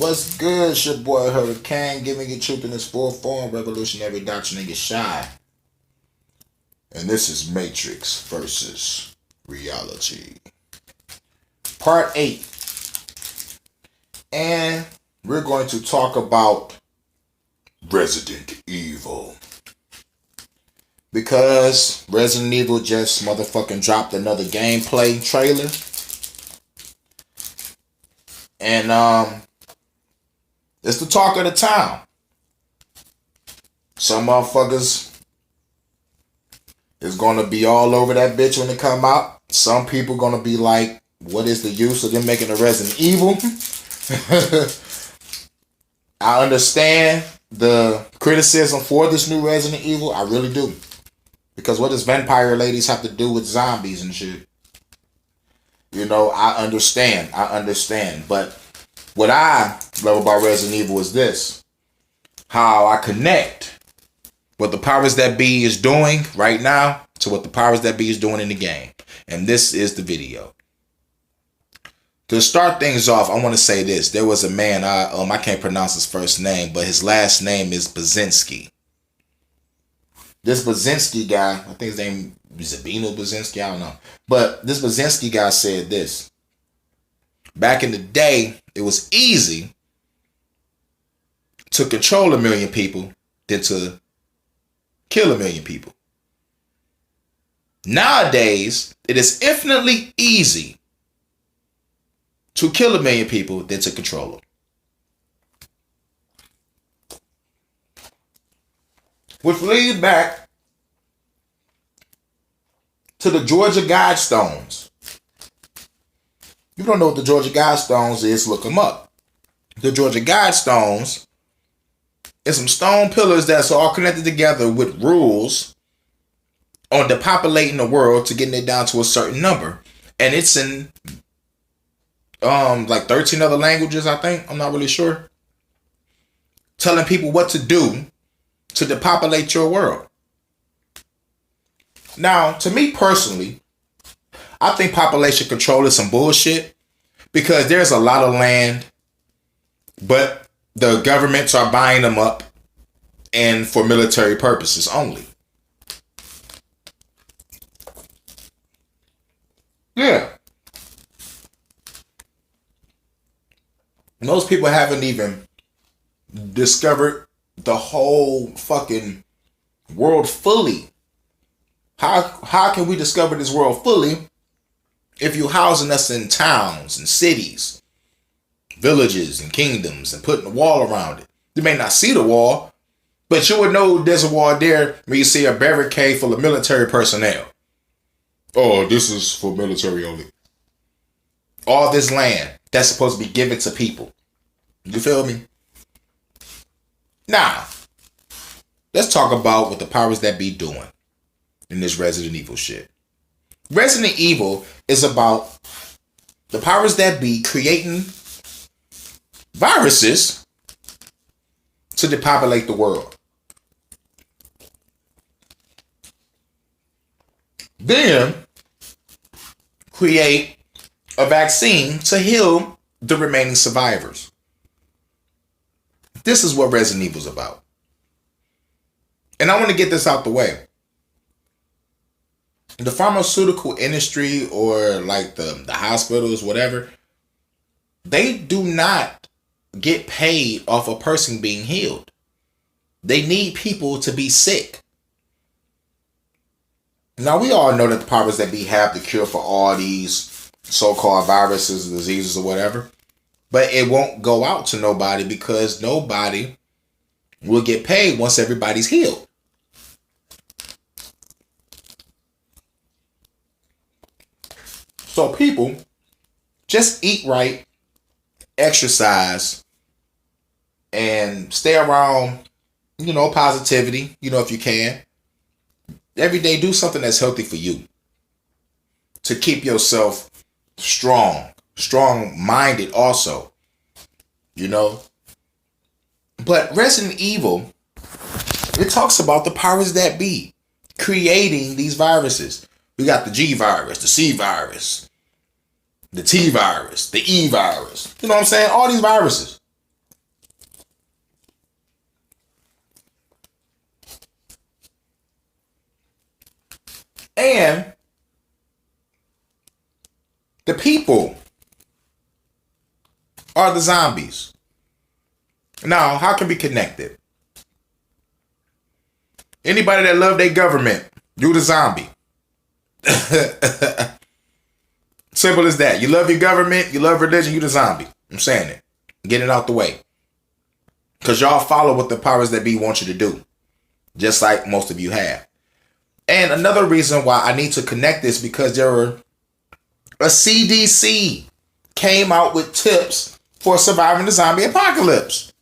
What's good? It's your boy Hurricane, giving you truth in its full form, revolutionary doctrine, and get shy. And this is Matrix versus Reality. Part 8. And we're going to talk about Resident Evil. Because Resident Evil just motherfucking dropped another gameplay trailer. And it's the talk of the town. Some motherfuckers is gonna be all over that bitch when it come out. Some people gonna be like, what is the use of them making a Resident Evil? I understand the criticism for this new Resident Evil. I really do. Because what does vampire ladies have to do with zombies and shit? You know, I understand. But what I love about Resident Evil is this. How I connect what the powers that be is doing right now to what the powers that be is doing in the game. And this is the video. To start things off, I want to say this. There was a man, I can't pronounce his first name, but his last name is Basinski. This Basinski guy, I think his name is Zabino Basinski, I don't know. But this Basinski guy said this. Back in the day, it was easy to control 1 million people than to kill 1 million people. Nowadays, it is infinitely easy to kill 1 million people than to control them. Which leads back to the Georgia Guidestones. If you don't know what the Georgia Guidestones is, look them up. The Georgia Guidestones is some stone pillars that's all connected together with rules on depopulating the world to getting it down to a certain number. And it's in like 13 other languages, I think. I'm not really sure. Telling people what to do to depopulate your world. Now, to me personally, I think population control is some bullshit because there's a lot of land, but the governments are buying them up and for military purposes only. Yeah. Most people haven't even discovered the whole fucking world fully. How can we discover this world fully if you're housing us in towns and cities, villages and kingdoms and putting a wall around it? You may not see the wall, but you would know there's a wall there when you see a barricade full of military personnel. Oh, this is for military only. All this land that's supposed to be given to people. You feel me? Now, let's talk about what the powers that be doing in this Resident Evil shit. Resident Evil is about the powers that be creating viruses to depopulate the world. Then create a vaccine to heal the remaining survivors. This is what Resident Evil is about. And I want to get this out the way. The pharmaceutical industry or like the hospitals, whatever, they do not get paid off a person being healed. They need people to be sick. Now, we all know that the powers that be have the cure for all these so-called viruses, diseases, or whatever. But it won't go out to nobody because nobody will get paid once everybody's healed. So people just eat right, exercise, and stay around, positivity, if you can. Every day do something that's healthy for you. To keep yourself strong-minded also. But Resident Evil, it talks about the powers that be creating these viruses. We got the G virus, the C virus, the T virus, the E virus. You know what I'm saying? All these viruses. And the people are the zombies. Now, how can we connect it? Anybody that love their government, you the zombie. Simple as that. You love your government, you love religion, you the zombie. I'm saying it. Get it out the way. Because y'all follow what the powers that be want you to do. Just like most of you have. And another reason why I need to connect this, because a CDC came out with tips for surviving the zombie apocalypse.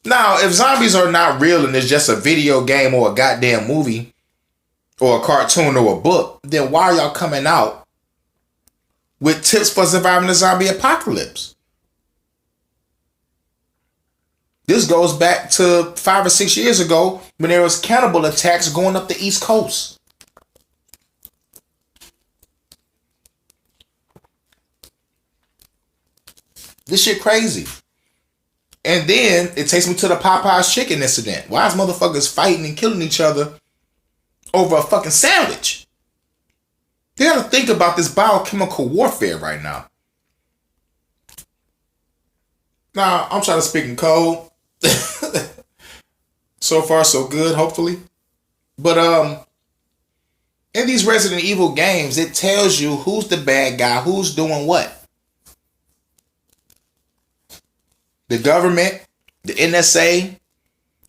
Now, if zombies are not real and it's just a video game or a goddamn movie or a cartoon or a book, then why are y'all coming out with tips for surviving the zombie apocalypse? This goes back to 5 or 6 years ago when there was cannibal attacks going up the East Coast. This shit crazy. And then it takes me to the Popeye's chicken incident. Why is motherfuckers fighting and killing each other over a fucking sandwich? You gotta think about this biochemical warfare right now. Now, I'm trying to speak in code. So far, so good, hopefully. But in these Resident Evil games, it tells you who's the bad guy, who's doing what. The government, the NSA,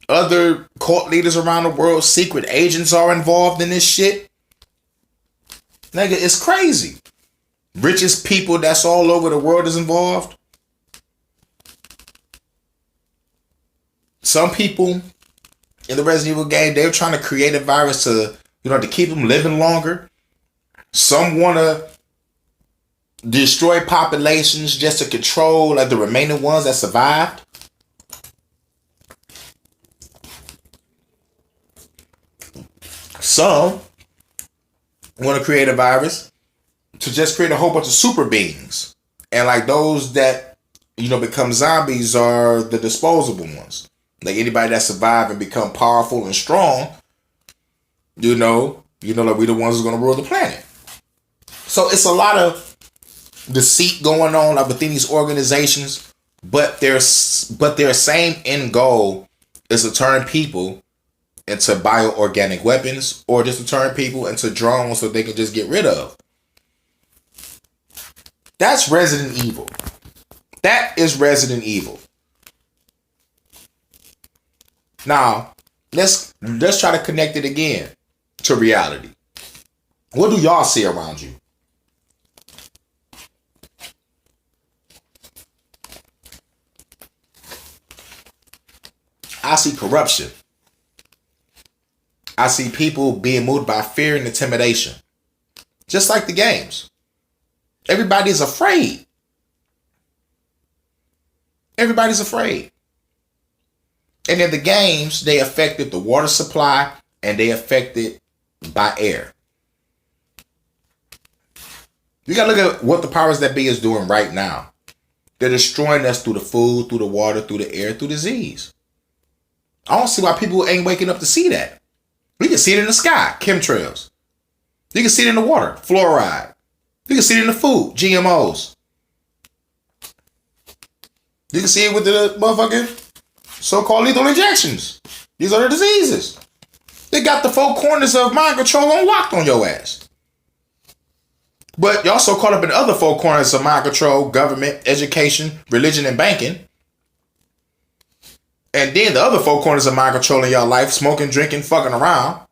other cult leaders around the world, secret agents are involved in this shit. Nigga, it's crazy. Richest people that's all over the world is involved. Some people in the Resident Evil game, they're trying to create a virus to keep them living longer. Some want to destroy populations just to control the remaining ones that survived. Some want to create a virus to just create a whole bunch of super beings. And those that, become zombies are the disposable ones. Anybody that survive and become powerful and strong, we the ones who's going to rule the planet. So it's a lot of deceit going on within these organizations, but their same end goal is to turn people into bioorganic weapons, or just to turn people into drones so they can just get rid of. That's Resident Evil. That is Resident Evil. Now, let's try to connect it again to reality. What do y'all see around you? I see corruption. I see people being moved by fear and intimidation. Just like the games. Everybody's afraid. Everybody's afraid. And in the games, they affected the water supply and they affected by air. You gotta look at what the powers that be is doing right now. They're destroying us through the food, through the water, through the air, through disease. I don't see why people ain't waking up to see that. We can see it in the sky, chemtrails. You can see it in the water, fluoride. You can see it in the food, GMOs. You can see it with the motherfucking so-called lethal injections. These are the diseases. They got the four corners of mind control unlocked on your ass. But you're also caught up in other four corners of mind control, government, education, religion, and banking. And then the other four corners of mind control in your life, smoking, drinking, fucking around.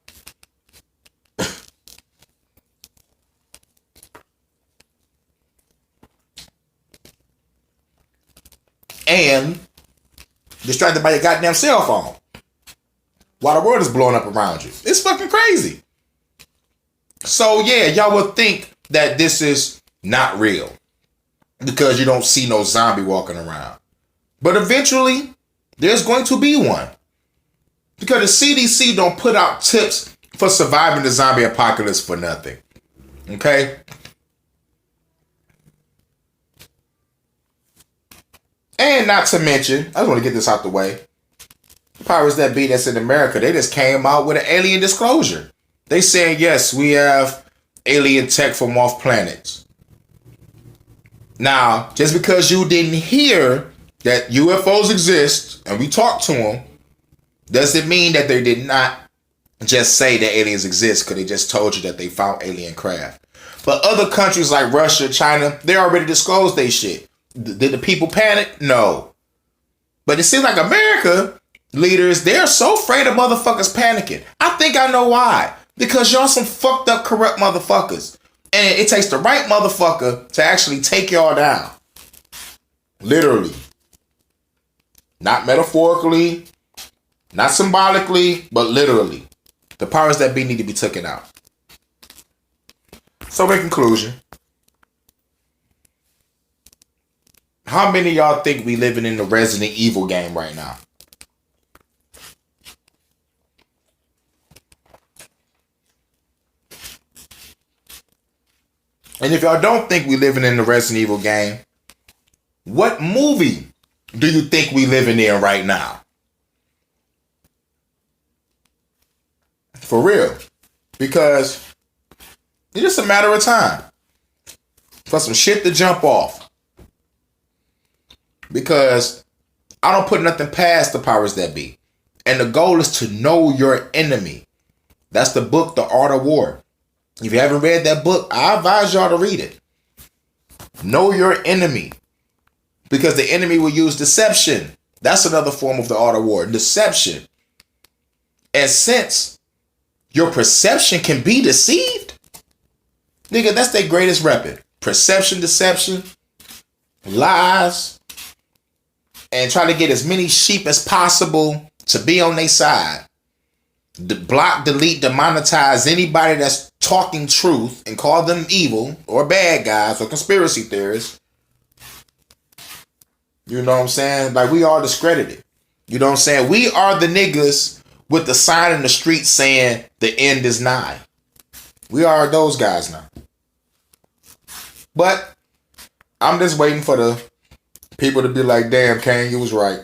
And distracted by your goddamn cell phone while the world is blowing up around you. It's fucking crazy. So yeah, y'all would think that this is not real because you don't see no zombie walking around. But eventually, there's going to be one. Because the CDC don't put out tips for surviving the zombie apocalypse for nothing. Okay? And not to mention, I just want to get this out the way. The powers that be that's in America, they just came out with an alien disclosure. They saying, yes, we have alien tech from off planets. Now, just because you didn't hear that UFOs exist and we talked to them, doesn't mean that they did not just say that aliens exist because they just told you that they found alien craft. But other countries like Russia, China, they already disclosed they shit. Did the people panic? No. But it seems like America leaders, they're so afraid of motherfuckers panicking. I think I know why. Because y'all some fucked up, corrupt motherfuckers. And it takes the right motherfucker to actually take y'all down. Literally. Not metaphorically, not symbolically, but literally. The powers that be need to be taken out. So in conclusion, how many of y'all think we living in the Resident Evil game right now? And if y'all don't think we living in the Resident Evil game, what movie do you think we living in right now? For real. Because it's just a matter of time for some shit to jump off. Because I don't put nothing past the powers that be. And the goal is to know your enemy. That's the book, The Art of War. If you haven't read that book, I advise y'all to read it. Know your enemy. Because the enemy will use deception. That's another form of the art of war. Deception. And since your perception can be deceived, nigga, that's their greatest weapon. Perception, deception, lies, and try to get as many sheep as possible to be on their side. Block, delete, demonetize anybody that's talking truth and call them evil or bad guys or conspiracy theorists. You know what I'm saying? Like, we are discredited. You know what I'm saying? We are the niggas with the sign in the street saying the end is nigh. We are those guys now. But I'm just waiting for the people to be like, damn, Kane, you was right.